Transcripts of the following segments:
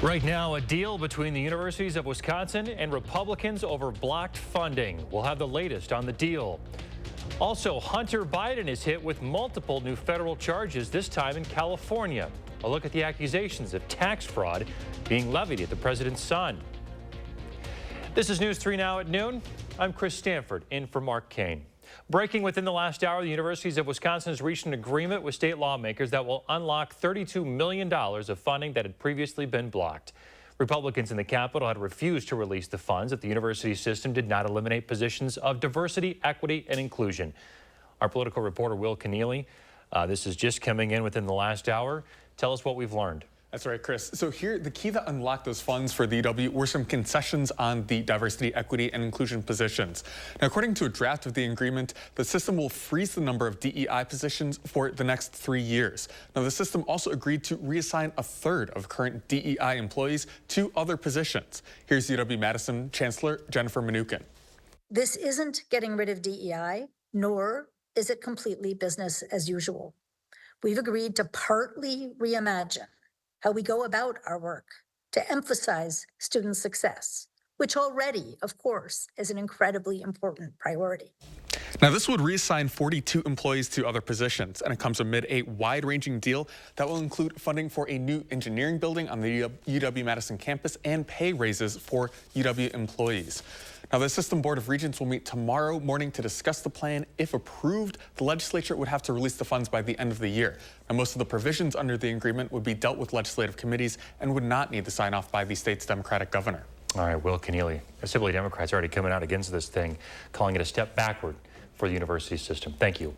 Right now, a deal between the universities of Wisconsin and Republicans over blocked funding. We'll have the latest on the deal. Also, Hunter Biden is hit with multiple new federal charges, this time in California. A look at the accusations of tax fraud being levied at the president's son. This is News 3 now at noon. I'm Chris Stanford, in for Mark Kane. Breaking within the last hour, the universities of Wisconsin has reached an agreement with state lawmakers that will unlock $32 million of funding that had previously been blocked. Republicans in the Capitol had refused to release the funds that the university system did not eliminate positions of diversity, equity, and inclusion. Our political reporter, Will Keneally, this is just coming in within the last hour. Tell us what we've learned. That's right, Chris. So here, the key that unlocked those funds for the UW were some concessions on the diversity, equity, and inclusion positions. Now, according to a draft of the agreement, the system will freeze the number of DEI positions for the next 3 years. Now, the system also agreed to reassign a third of current DEI employees to other positions. Here's UW Madison Chancellor Jennifer Mnuchin. This isn't getting rid of DEI, nor is it completely business as usual. We've agreed to partly reimagine how we go about our work to emphasize student success, which already, of course, is an incredibly important priority. Now, this would reassign 42 employees to other positions, and it comes amid a wide-ranging deal that will include funding for a new engineering building on the UW-Madison campus and pay raises for UW employees. Now, the System Board of Regents will meet tomorrow morning to discuss the plan. If approved, the legislature would have to release the funds by the end of the year. Now, most of the provisions under the agreement would be dealt with legislative committees and would not need the sign-off by the state's Democratic governor. All right, Will Keneally. Assembly Democrats are already coming out against this thing, calling it a step backward for the university system. Thank you.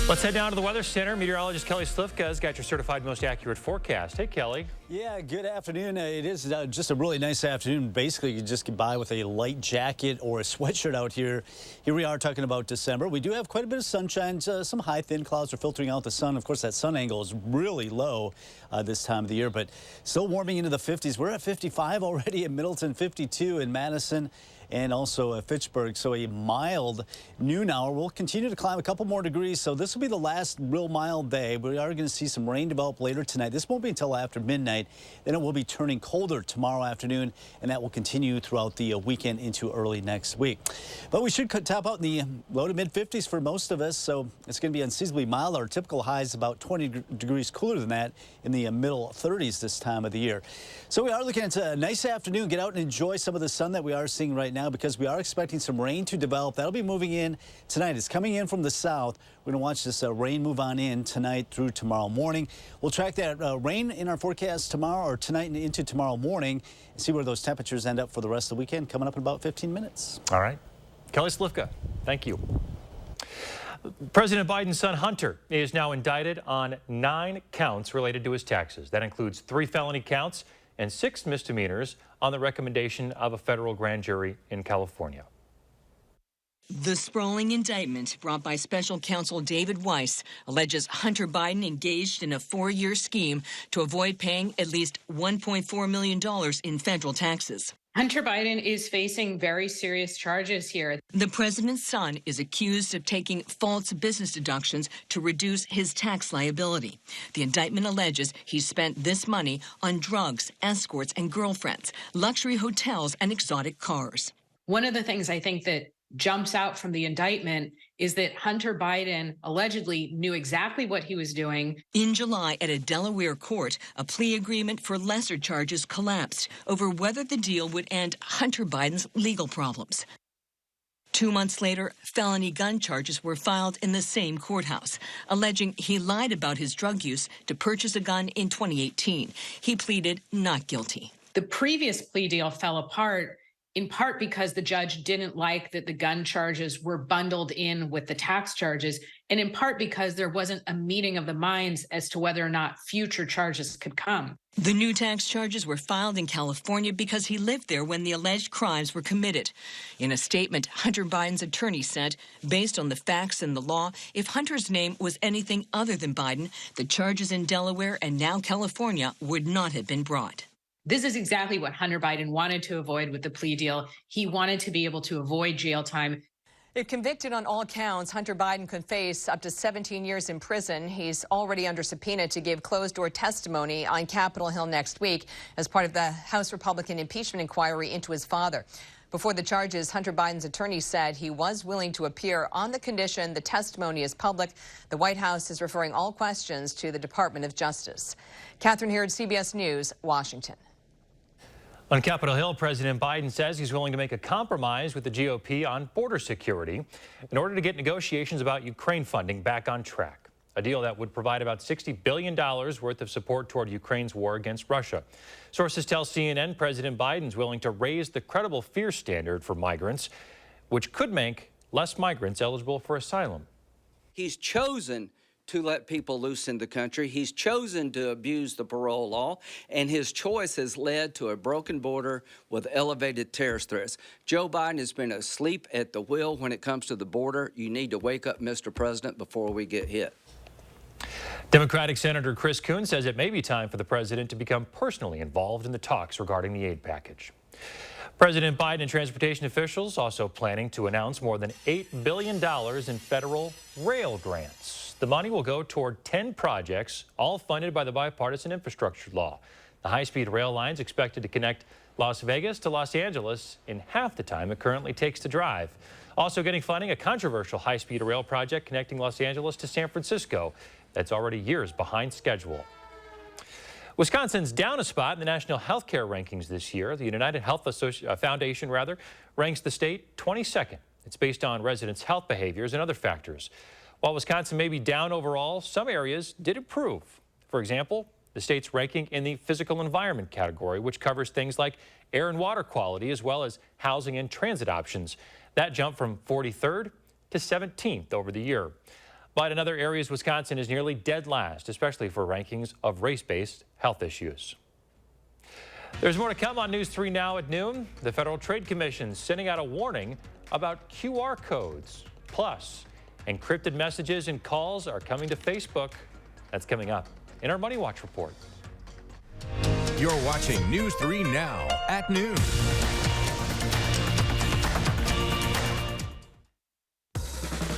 Let's head down to the Weather Center. Meteorologist Kelly Slifka has got your certified most accurate forecast. Hey, Kelly. Yeah, good afternoon. It is just a really nice afternoon. Basically, you just get by with a light jacket or a sweatshirt out here. Here we are talking about December. We do have quite a bit of sunshine. Some high, thin clouds are filtering out the sun. Of course, that sun angle is really low this time of the year, but still warming into the 50s. We're at 55 already in Middleton, 52 in Madison, and also Fitchburg. So a mild noon hour. We'll continue to climb a couple more degrees. So this will be the last real mild day. We are going to see some rain develop later tonight. This won't be until after midnight. Then it will be turning colder tomorrow afternoon, and that will continue throughout the weekend into early next week. But we should top out in the low to mid 50s for most of us. So it's going to be unseasonably mild. Our typical high is about 20 degrees cooler than that in the middle 30s this time of the year. So we are looking at a nice afternoon. Get out and enjoy some of the sun that we are seeing right now, because we are expecting some rain to develop. That'll be moving in tonight. It's coming in from the south. We're going to watch this rain move on in tonight through tomorrow morning. We'll track that rain in our forecast tomorrow or tonight and into tomorrow morning and see where those temperatures end up for the rest of the weekend, coming up in about 15 minutes. All right. Kelly Slifka, thank you. President Biden's son Hunter is now indicted on 9 counts related to his taxes. That includes 3 felony counts and 6 misdemeanors on the recommendation of a federal grand jury in California. The sprawling indictment brought by special counsel David Weiss alleges Hunter Biden engaged in a 4-year scheme to avoid paying at least $1.4 million in federal taxes. Hunter Biden is facing very serious charges here. The president's son is accused of taking false business deductions to reduce his tax liability. The indictment alleges he spent this money on drugs, escorts, and girlfriends, luxury hotels, and exotic cars. One of the things I think that jumps out from the indictment is that Hunter Biden allegedly knew exactly what he was doing. In July, at a Delaware court, a plea agreement for lesser charges collapsed over whether the deal would end Hunter Biden's legal problems. 2 months later, felony gun charges were filed in the same courthouse, alleging he lied about his drug use to purchase a gun in 2018. He pleaded not guilty. The previous plea deal fell apart in part because the judge didn't like that the gun charges were bundled in with the tax charges, and in part because there wasn't a meeting of the minds as to whether or not future charges could come. The new tax charges were filed in California because he lived there when the alleged crimes were committed. In a statement, Hunter Biden's attorney said, based on the facts and the law, if Hunter's name was anything other than Biden, the charges in Delaware and now California would not have been brought. This is exactly what Hunter Biden wanted to avoid with the plea deal. He wanted to be able to avoid jail time. If convicted on all counts, Hunter Biden could face up to 17 years in prison. He's already under subpoena to give closed-door testimony on Capitol Hill next week as part of the House Republican impeachment inquiry into his father. Before the charges, Hunter Biden's attorney said he was willing to appear on the condition the testimony is public. The White House is referring all questions to the Department of Justice. Catherine Heard, CBS News, Washington. On Capitol Hill, President Biden says he's willing to make a compromise with the GOP on border security in order to get negotiations about Ukraine funding back on track. A deal that would provide about $60 billion worth of support toward Ukraine's war against Russia. Sources tell CNN President Biden's willing to raise the credible fear standard for migrants, which could make less migrants eligible for asylum. He's chosen to let people loose in the country. He's chosen to abuse the parole law, and his choice has led to a broken border with elevated terrorist threats. Joe Biden has been asleep at the wheel when it comes to the border. You need to wake up, Mr. President, before we get hit. Democratic Senator Chris Coons says it may be time for the president to become personally involved in the talks regarding the aid package. President Biden and transportation officials also planning to announce more than $8 billion in federal rail grants. The money will go toward 10 projects, all funded by the bipartisan infrastructure law. The high-speed rail lines expected to connect Las Vegas to Los Angeles in half the time it currently takes to drive. Also getting funding, a controversial high-speed rail project connecting Los Angeles to San Francisco that's already years behind schedule. Wisconsin's down a spot in the national health care rankings this year. The United Health Foundation ranks the state 22nd. It's based on residents' health behaviors and other factors. While Wisconsin may be down overall, some areas did improve. For example, the state's ranking in the physical environment category, which covers things like air and water quality, as well as housing and transit options. That jumped from 43rd to 17th over the year. But in other areas, Wisconsin is nearly dead last, especially for rankings of race-based health issues. There's more to come on News 3 Now at noon. The Federal Trade Commission sending out a warning about QR codes. Plus, encrypted messages and calls are coming to Facebook. That's coming up in our Money Watch report. You're watching News 3 Now at noon.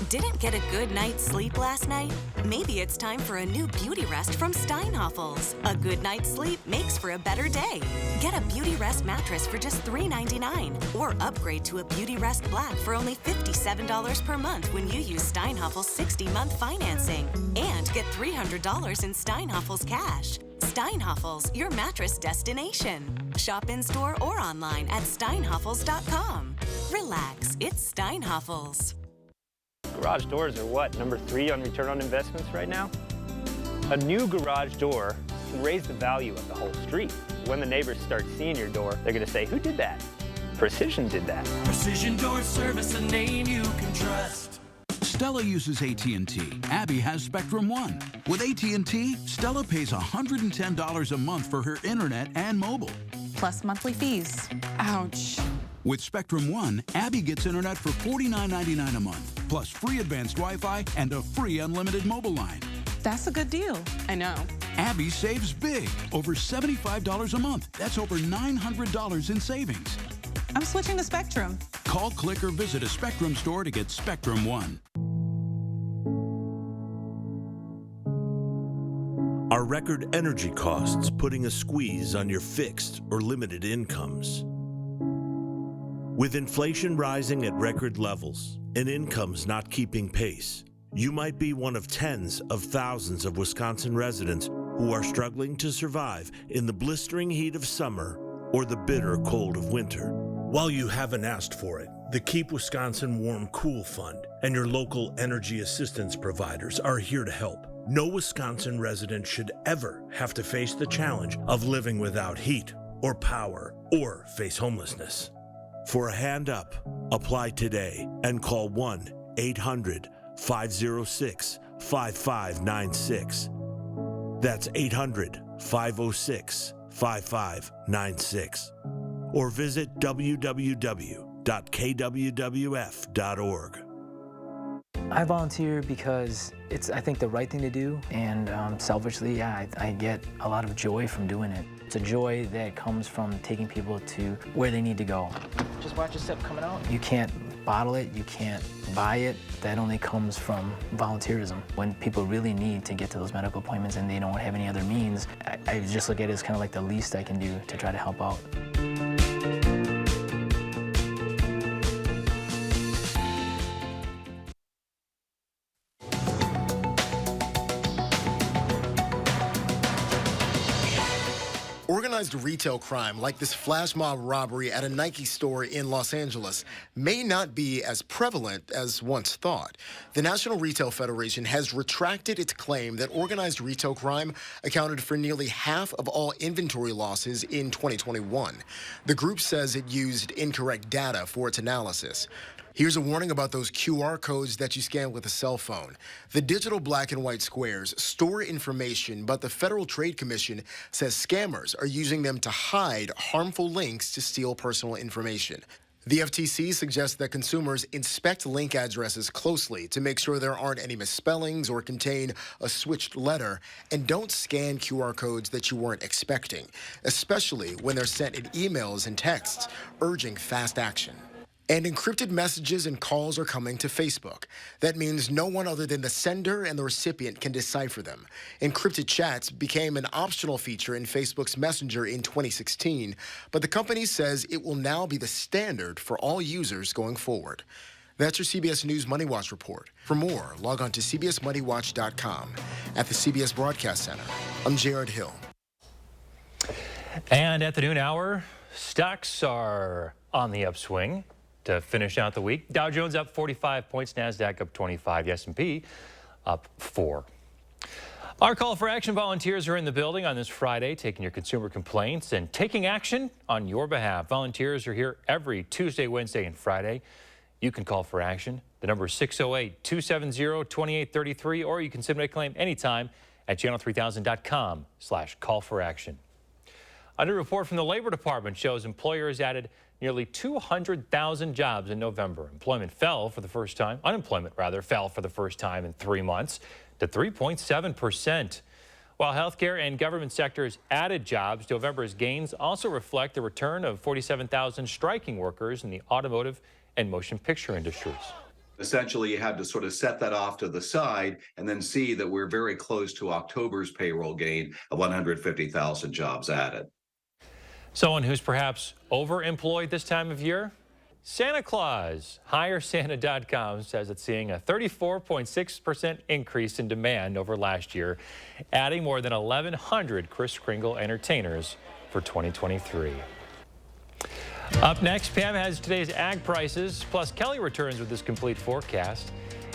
Didn't get a good night's sleep last night? Maybe it's time for a new beauty rest from Steinhoffels. A good night's sleep makes for a better day. Get a Beauty Rest mattress for just $3.99 or upgrade to a Beauty Rest Black for only $57 per month when you use Steinhoffels 60-month financing. And get $300 in Steinhoffels cash. Steinhoffels, your mattress destination. Shop in-store or online at steinhoffels.com. Relax, it's Steinhoffels. Garage doors are what, number 3 on return on investments right now? A new garage door can raise the value of the whole street. When the neighbors start seeing your door, they're going to say, who did that? Precision did that. Precision Door Service, a name you can trust. Stella uses AT&T. Abby has Spectrum One. With AT&T, Stella pays $110 a month for her internet and mobile. Plus monthly fees. Ouch. With Spectrum One, Abby gets internet for $49.99 a month, plus free advanced Wi-Fi and a free unlimited mobile line. That's a good deal. I know. Abby saves big, over $75 a month. That's over $900 in savings. I'm switching to Spectrum. Call, click, or visit a Spectrum store to get Spectrum One. Are record energy costs putting a squeeze on your fixed or limited incomes? With inflation rising at record levels and incomes not keeping pace, you might be one of tens of thousands of Wisconsin residents who are struggling to survive in the blistering heat of summer or the bitter cold of winter. While you haven't asked for it, the Keep Wisconsin Warm Cool Fund and your local energy assistance providers are here to help. No Wisconsin resident should ever have to face the challenge of living without heat or power or face homelessness. For a hand up, apply today and call 1-800-506-5596. That's 800-506-5596. Or visit www.kwwf.org. I volunteer because it's, I think, the right thing to do, and selfishly, I get a lot of joy from doing it. It's a joy that comes from taking people to where they need to go. Just watch your step coming out. You can't bottle it, you can't buy it. That only comes from volunteerism. When people really need to get to those medical appointments and they don't have any other means, I just look at it as kind of like the least I can do to try to help out. Organized retail crime like this flash mob robbery at a Nike store in Los Angeles may not be as prevalent as once thought. The National Retail Federation has retracted its claim that organized retail crime accounted for nearly half of all inventory losses in 2021. The group says it used incorrect data for its analysis. Here's a warning about those QR codes that you scan with a cell phone. The digital black and white squares store information, but the Federal Trade Commission says scammers are using them to hide harmful links to steal personal information. The FTC suggests that consumers inspect link addresses closely to make sure there aren't any misspellings or contain a switched letter, and don't scan QR codes that you weren't expecting, especially when they're sent in emails and texts urging fast action. And encrypted messages and calls are coming to Facebook. That means no one other than the sender and the recipient can decipher them. Encrypted chats became an optional feature in Facebook's Messenger in 2016, but the company says it will now be the standard for all users going forward. That's your CBS News Money Watch report. For more, log on to cbsmoneywatch.com. At the CBS Broadcast Center, I'm Jared Hill. And at the noon hour, stocks are on the upswing. To finish out the week, Dow Jones up 45 points, NASDAQ up 25, the S&P up 4. Our call for action volunteers are in the building on this Friday, taking your consumer complaints and taking action on your behalf. Volunteers are here every Tuesday, Wednesday, and Friday. You can call for action. The number is 608-270-2833, or you can submit a claim anytime at channel3000.com/call-for-action. A new report from the Labor Department shows employers added nearly 200,000 jobs in November. Unemployment fell for the first time in 3 months to 3.7%. While healthcare and government sectors added jobs, November's gains also reflect the return of 47,000 striking workers in the automotive and motion picture industries. Essentially, you had to sort of set that off to the side and then see that we're very close to October's payroll gain of 150,000 jobs added. Someone who's perhaps overemployed this time of year? Santa Claus. HireSanta.com says it's seeing a 34.6% increase in demand over last year, adding more than 1,100 Kris Kringle entertainers for 2023. Up next, Pam has today's ag prices, plus Kelly returns with this complete forecast.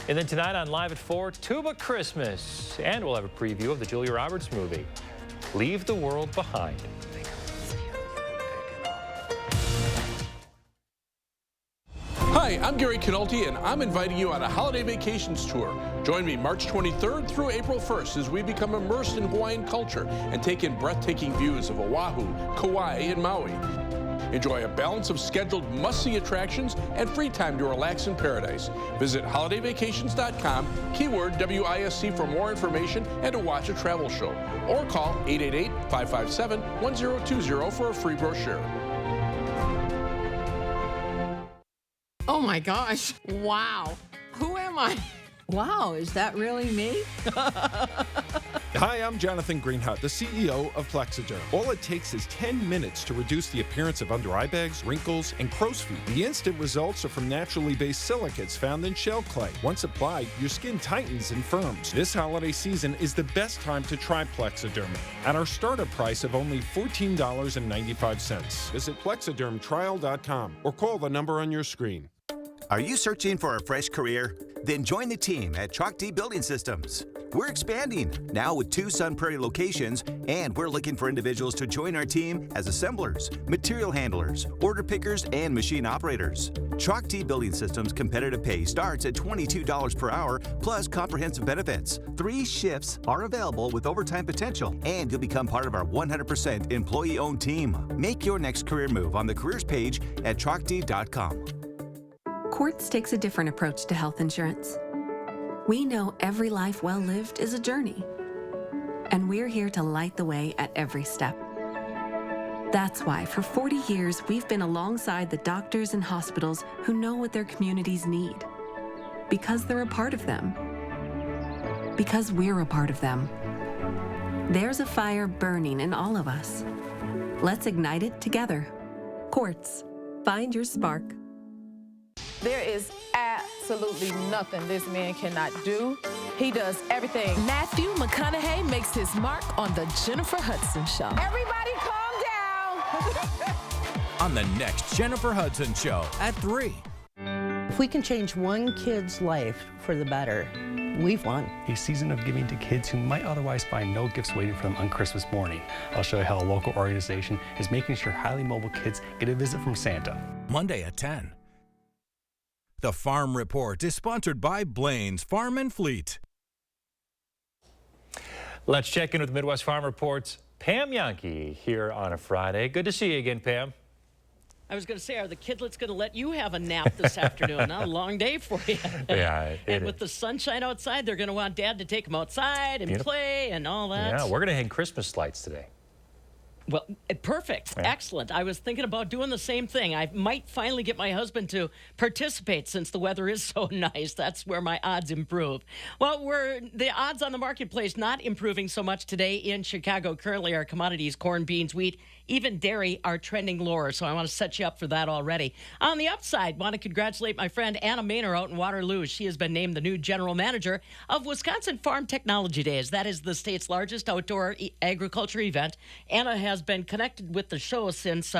And then tonight on Live at 4, Tuba Christmas. And we'll have a preview of the Julia Roberts movie, Leave the World Behind. Hi, I'm Gary Canolti, and I'm inviting you on a holiday vacations tour. Join me March 23rd through April 1st as we become immersed in Hawaiian culture and take in breathtaking views of Oahu, Kauai, and Maui. Enjoy a balance of scheduled must-see attractions and free time to relax in paradise. Visit holidayvacations.com, keyword WISC for more information and to watch a travel show. Or call 888-557-1020 for a free brochure. Oh my gosh. Wow. Who am I? Wow, is that really me? Hi, I'm Jonathan Greenhut, the CEO of Plexiderm. All it takes is 10 minutes to reduce the appearance of under eye bags, wrinkles, and crow's feet. The instant results are from naturally based silicates found in shell clay. Once applied, your skin tightens and firms. This holiday season is the best time to try Plexiderm at our starter price of only $14.95. Visit plexidermtrial.com or call the number on your screen. Are you searching for a fresh career? Then join the team at Chalk D Building Systems. We're expanding, now with 2 Sun Prairie locations, and we're looking for individuals to join our team as assemblers, material handlers, order pickers, and machine operators. Chalk D Building Systems competitive pay starts at $22 per hour, plus comprehensive benefits. 3 shifts are available with overtime potential, and you'll become part of our 100% employee-owned team. Make your next career move on the careers page at chalkd.com. Quartz takes a different approach to health insurance. We know every life well lived is a journey, and we're here to light the way at every step. That's why for 40 years, we've been alongside the doctors and hospitals who know what their communities need. Because they're a part of them. Because we're a part of them. There's a fire burning in all of us. Let's ignite it together. Quartz. Find your spark. There is absolutely nothing this man cannot do. He does everything. Matthew McConaughey makes his mark on the Jennifer Hudson Show. Everybody calm down. On the next Jennifer Hudson Show at 3. If we can change one kid's life for the better, we've won. A season of giving to kids who might otherwise find no gifts waiting for them on Christmas morning. I'll show you how a local organization is making sure highly mobile kids get a visit from Santa. Monday at 10. The Farm Report is sponsored by Blaine's Farm and Fleet. Let's check in with Midwest Farm Report's Pam Yankee here on a Friday. Good to see you again, Pam. I was going to say, are the kidlets going to let you have a nap this afternoon? Not a long day for you. Yeah, and with the sunshine outside, they're going to want Dad to take them outside and play and all that. Yeah, we're going to hang Christmas lights today. Well, perfect. Yeah. Excellent. I was thinking about doing the same thing. I might finally get my husband to participate since the weather is so nice. That's where my odds improve. Well, the odds on the marketplace not improving so much today in Chicago. Currently, our commodities, corn, beans, wheat, even dairy are trending lower, so I want to set you up for that already. On the upside, want to congratulate my friend Anna Maynor out in Waterloo. She has been named the new general manager of Wisconsin Farm Technology Days. That is the state's largest outdoor agriculture event. Anna has been connected with the show since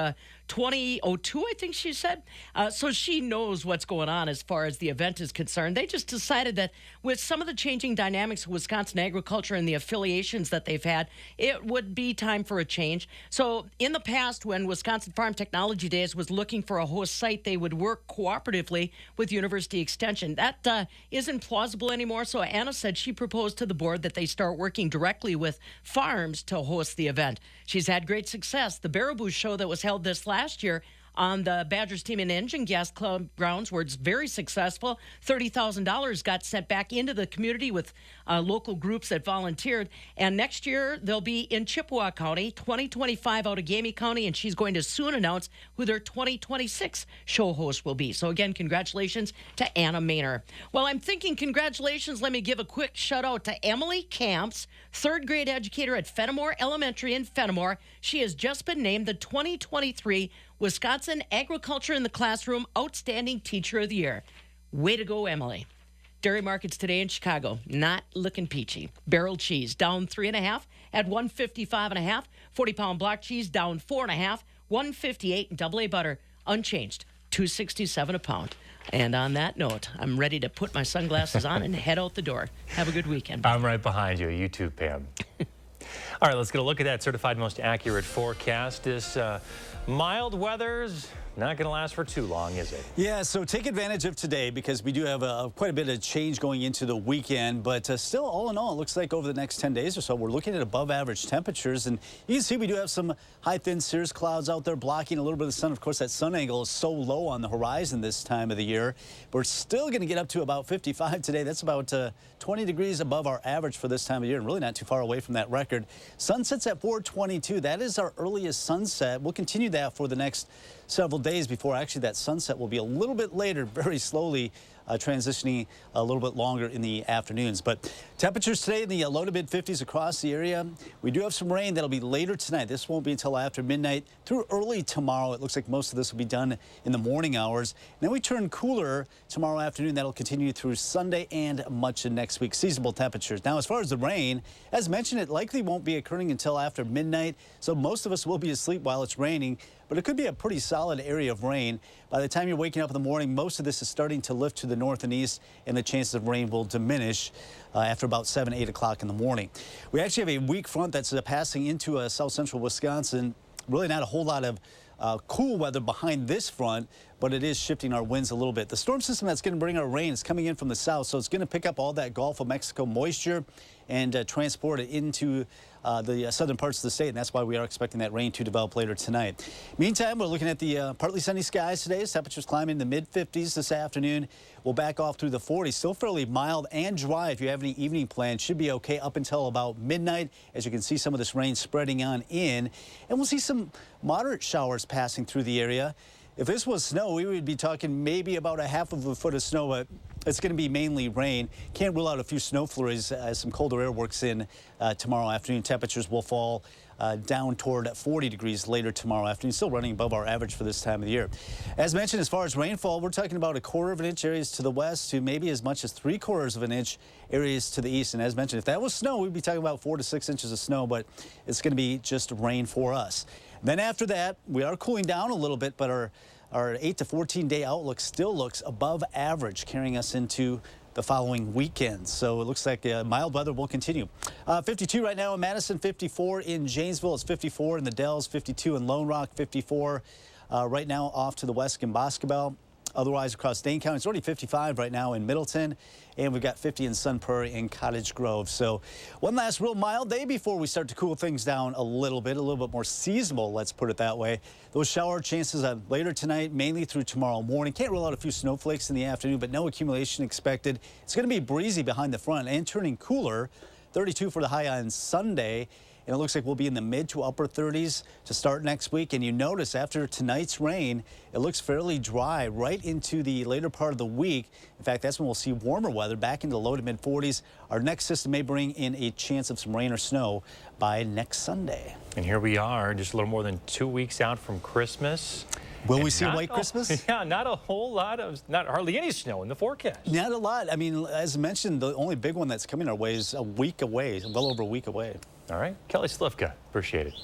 2002, I think she said. So she knows what's going on as far as the event is concerned. They just decided that with some of the changing dynamics of Wisconsin agriculture and the affiliations that they've had, it would be time for a change. So in the past, when Wisconsin Farm Technology Days was looking for a host site, they would work cooperatively with University Extension. That isn't plausible anymore. So Anna said she proposed to the board that they start working directly with farms to host the event. She's had great success. The Baraboo show that was held this last year on the Badgers Team and Engine Gas Club grounds where it's very successful. $30,000 got sent back into the community with local groups that volunteered. And next year, they'll be in Chippewa County, 2025 out of Gamey County, and she's going to soon announce who their 2026 show host will be. So again, congratulations to Anna Maynor. Well, I'm thinking congratulations. Let me give a quick shout out to Emily Camps, third grade educator at Fenimore Elementary in Fenimore. She has just been named the 2023 Wisconsin Agriculture in the Classroom Outstanding Teacher of the Year. Way to go, Emily. Dairy markets today in Chicago, not looking peachy. Barrel cheese down 3.5 at $155.5. 40-pound block cheese down 4.5, $158, and AA butter unchanged, $2.67 a pound. And on that note, I'm ready to put my sunglasses on and head out the door. Have a good weekend. I'm right behind you. You too, Pam. All right, let's get a look at that certified most accurate forecast. This mild weather's not going to last for too long, is it? Yeah, so take advantage of today because we do have quite a bit of change going into the weekend. But still, all in all, it looks like over the next 10 days or so, we're looking at above average temperatures. And you can see we do have some high, thin cirrus clouds out there blocking a little bit of the sun. Of course, that sun angle is so low on the horizon this time of the year. We're still going to get up to about 55 today. That's about 20 degrees above our average for this time of year and really not too far away from that record. Sunset's at 4:22. That is our earliest sunset. We'll continue that for the next several days before actually that sunset will be a little bit later, very slowly transitioning a little bit longer in the afternoons. But temperatures today in the low to mid 50s across the area. We do have some rain that'll be later tonight. This won't be until after midnight through early tomorrow. It looks like most of this will be done in the morning hours. And then we turn cooler tomorrow afternoon. That'll continue through Sunday and much of next week. Seasonable temperatures. Now, as far as the rain, as mentioned, it likely won't be occurring until after midnight. So most of us will be asleep while it's raining. But it could be a pretty solid area of rain. By the time you're waking up in the morning, most of this is starting to lift to the north and east, and the chances of rain will diminish after about 7, 8 o'clock in the morning. We actually have a weak front that's passing into south central Wisconsin. Really not a whole lot of cool weather behind this front, but it is shifting our winds a little bit. The storm system that's going to bring our rain is coming in from the south, so it's going to pick up all that Gulf of Mexico moisture and transport it into the southern parts of the state, and that's why we are expecting that rain to develop later tonight. Meantime, we're looking at the partly sunny skies today. Temperatures climbing in the mid-50s this afternoon. We'll back off through the 40s. Still fairly mild and dry. If you have any evening plans, should be okay up until about midnight. As you can see, some of this rain spreading on in, and we'll see some moderate showers passing through the area. If this was snow, we would be talking maybe about a half of a foot of snow, but it's going to be mainly rain. Can't rule out a few snow flurries as some colder air works in tomorrow afternoon. Temperatures will fall down toward 40 degrees later tomorrow afternoon, still running above our average for this time of the year. As mentioned, as far as rainfall, we're talking about 1/4 of an inch areas to the west to maybe as much as 3/4 of an inch areas to the east. And as mentioned, if that was snow, we'd be talking about 4 to 6 inches of snow, but it's going to be just rain for us. Then after that, we are cooling down a little bit, but our 8 to 14 day outlook still looks above average, carrying us into the following weekend. So it looks like mild weather will continue. 52 right now in Madison, 54 in Janesville. It's 54 in the Dells, 52 in Lone Rock, 54 right now off to the west in Boscobel. Otherwise, across Dane County, it's already 55 right now in Middleton, and we've got 50 in Sun Prairie and Cottage Grove. So one last real mild day before we start to cool things down a little bit more seasonal, let's put it that way. Those shower chances later tonight, mainly through tomorrow morning. Can't rule out a few snowflakes in the afternoon, but no accumulation expected. It's going to be breezy behind the front and turning cooler. 32 for the high on Sunday. And it looks like we'll be in the mid to upper 30s to start next week. And you notice after tonight's rain, it looks fairly dry right into the later part of the week. In fact, that's when we'll see warmer weather back into the low to mid 40s. Our next system may bring in a chance of some rain or snow by next Sunday. And here we are, just a little more than 2 weeks out from Christmas. Will we see white Christmas? Yeah, not a whole lot not hardly any snow in the forecast. Not a lot. I mean, as mentioned, the only big one that's coming our way is a week away, well over a week away. All right, Kelly Slivka, appreciate it.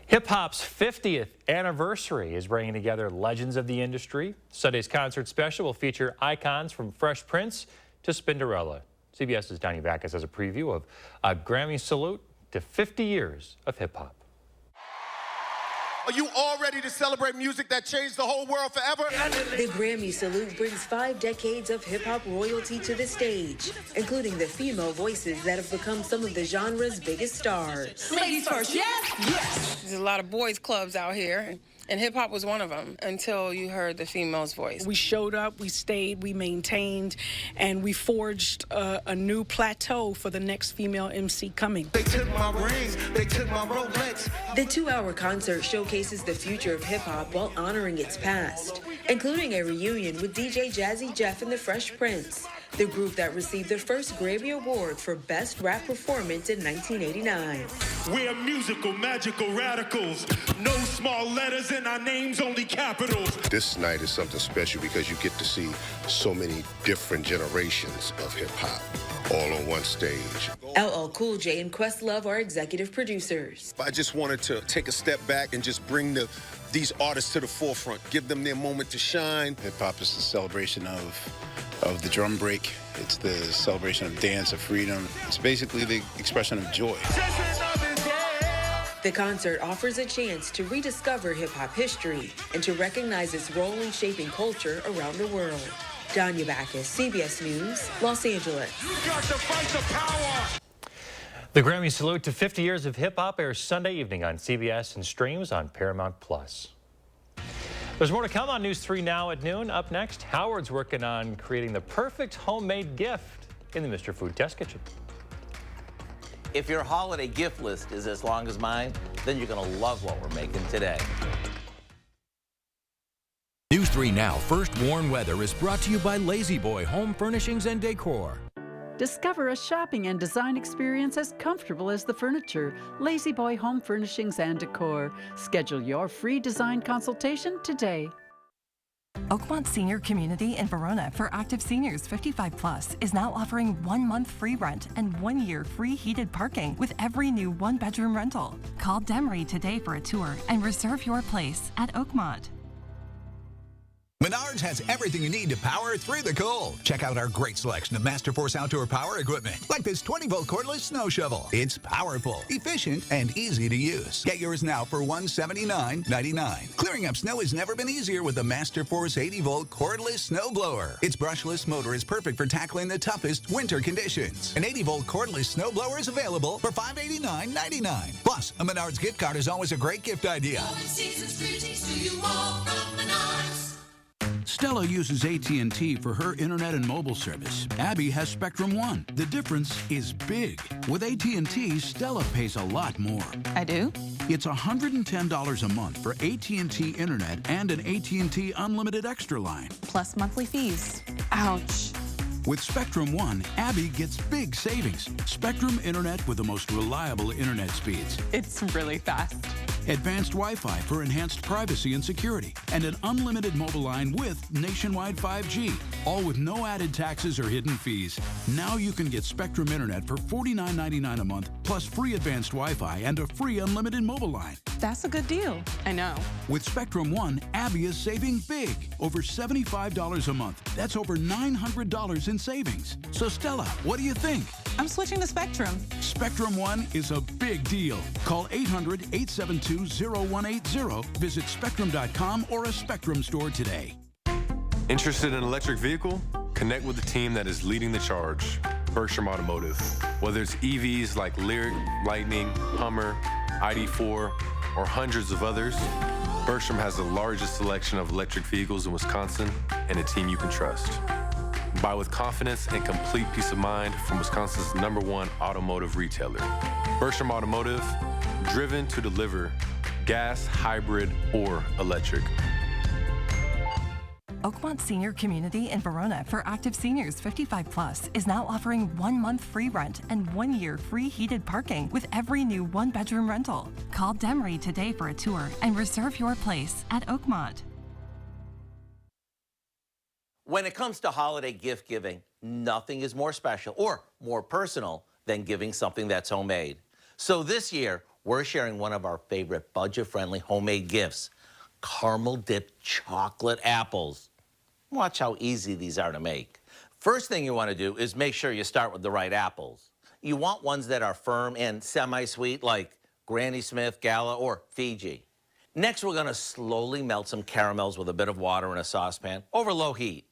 Hip-hop's 50th anniversary is bringing together legends of the industry. Sunday's concert special will feature icons from Fresh Prince to Spinderella. CBS's Donnie Backus has a preview of a Grammy salute to 50 years of hip-hop. Are you all ready to celebrate music that changed the whole world forever? The Grammy Salute brings 5 decades of hip-hop royalty to the stage, including the female voices that have become some of the genre's biggest stars. Ladies first, yes? Yes. There's a lot of boys clubs out here, and hip-hop was one of them until you heard the female's voice. We showed up, we stayed, we maintained, and we forged a new plateau for the next female MC coming. They took my rings, they took my Rolex. The 2-hour concert showcases the future of hip-hop while honoring its past, including a reunion with DJ Jazzy Jeff and the Fresh Prince, the group that received their first Grammy Award for Best Rap Performance in 1989. We're musical, magical radicals. No small letters in our names, only capitals. This night is something special because you get to see so many different generations of hip-hop all on one stage. LL Cool J and Questlove are executive producers. I just wanted to take a step back and just bring these artists to the forefront, give them their moment to shine. Hip-hop is the celebration of the drum break. It's the celebration of dance, of freedom. It's basically the expression of joy. The concert offers a chance to rediscover hip-hop history and to recognize its role in shaping culture around the world. Danya Backus, CBS News, Los Angeles. You got to fight the power. The Grammy Salute to 50 years of hip-hop airs Sunday evening on CBS and streams on Paramount+. There's more to come on News 3 now at noon. Up next, Howard's working on creating the perfect homemade gift in the Mr. Food Test Kitchen. If your holiday gift list is as long as mine, then you're going to love what we're making today. News 3 Now First Warn Weather is brought to you by Lazy Boy Home Furnishings and Decor. Discover a shopping and design experience as comfortable as the furniture. Lazy Boy Home Furnishings and Decor. Schedule your free design consultation today. Oakmont Senior Community in Verona for active seniors 55 plus is now offering 1 month free rent and 1 year free heated parking with every new 1-bedroom rental. Call Demery today for a tour and reserve your place at Oakmont. Menards has everything you need to power through the cold. Check out our great selection of Masterforce outdoor power equipment, like this 20-volt cordless snow shovel. It's powerful, efficient, and easy to use. Get yours now for $179.99. Clearing up snow has never been easier with the Masterforce 80-volt cordless snow blower. Its brushless motor is perfect for tackling the toughest winter conditions. An 80-volt cordless snow blower is available for $589.99. Plus, a Menards gift card is always a great gift idea. Stella uses AT&T for her internet and mobile service. Abby has Spectrum One. The difference is big. With AT&T, Stella pays a lot more. I do? It's $110 a month for AT&T internet and an AT&T unlimited extra line. Plus monthly fees. Ouch. With Spectrum One, Abby gets big savings. Spectrum internet with the most reliable internet speeds. It's really fast. Advanced Wi-Fi for enhanced privacy and security, and an unlimited mobile line with nationwide 5G, all with no added taxes or hidden fees. Now you can get Spectrum Internet for $49.99 a month, plus free advanced Wi-Fi and a free unlimited mobile line. That's a good deal. I know. With Spectrum One, Abby is saving big, over $75 a month. That's over $900 in savings. So Stella, what do you think? I'm switching to Spectrum. Spectrum One is a big deal. Call 800-872-0180. Visit Spectrum.com or a Spectrum store today. Interested in an electric vehicle? Connect with the team that is leading the charge, Berkshire Automotive. Whether it's EVs like Lyric, Lightning, Hummer, ID4, or hundreds of others, Berkshire has the largest selection of electric vehicles in Wisconsin and a team you can trust. Buy with confidence and complete peace of mind from Wisconsin's #1 automotive retailer. Berkshire Automotive, driven to deliver gas, hybrid, or electric. Oakmont Senior Community in Verona for active seniors 55 plus is now offering 1 month free rent and 1 year free heated parking with every new 1-bedroom rental. Call Demery today for a tour and reserve your place at Oakmont. When it comes to holiday gift giving, nothing is more special or more personal than giving something that's homemade. So this year, we're sharing one of our favorite budget-friendly homemade gifts, caramel-dipped chocolate apples. Watch how easy these are to make. First thing you want to do is make sure you start with the right apples. You want ones that are firm and semi-sweet like Granny Smith, Gala, or Fiji. Next, we're going to slowly melt some caramels with a bit of water in a saucepan over low heat.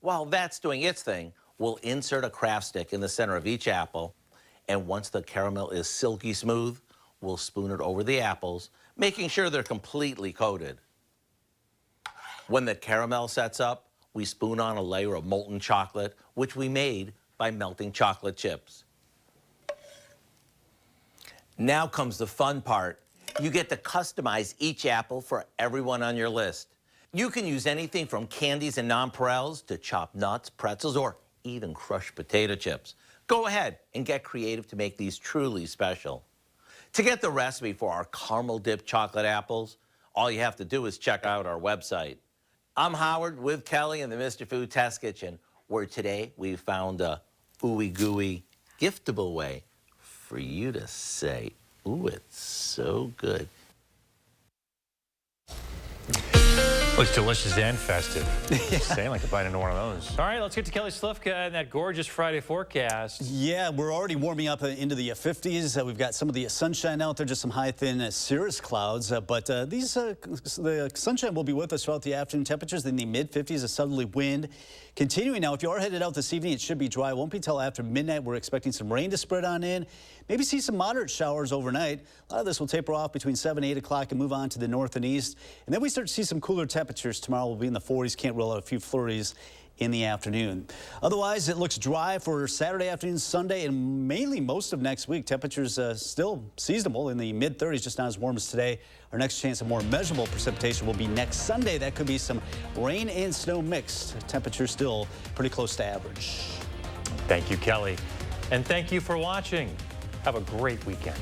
While that's doing its thing, we'll insert a craft stick in the center of each apple, and once the caramel is silky smooth, we'll spoon it over the apples, making sure they're completely coated. When the caramel sets up, we spoon on a layer of molten chocolate, which we made by melting chocolate chips. Now comes the fun part. You get to customize each apple for everyone on your list. You can use anything from candies and nonpareils to chopped nuts, pretzels, or even crushed potato chips. Go ahead and get creative to make these truly special. To get the recipe for our caramel-dipped chocolate apples, all you have to do is check out our website. I'm Howard with Kelly in the Mr. Food Test Kitchen, where today we found a ooey-gooey, giftable way for you to say, ooh, it's so good. Looks delicious and festive. Saying like a bite into one of those. All right, let's get to Kelly Slifka and that gorgeous Friday forecast. Yeah, we're already warming up into the 50s. We've got some of the sunshine out there, just some high, thin cirrus clouds. But the sunshine will be with us throughout the afternoon. Temperatures in the mid-50s, a southerly wind. Continuing now, if you are headed out this evening, it should be dry. It won't be till after midnight. We're expecting some rain to spread on in. Maybe see some moderate showers overnight. A lot of this will taper off between 7 and 8 o'clock and move on to the north and east. And then we start to see some cooler temperatures. Tomorrow will be in the 40s. Can't rule out a few flurries in the afternoon. Otherwise, it looks dry for Saturday afternoon, Sunday, and mainly most of next week. Temperatures still seasonable in the mid-30s, just not as warm as today. Our next chance of more measurable precipitation will be next Sunday. That could be some rain and snow mixed. Temperatures still pretty close to average. Thank you, Kelly. And thank you for watching. Have a great weekend.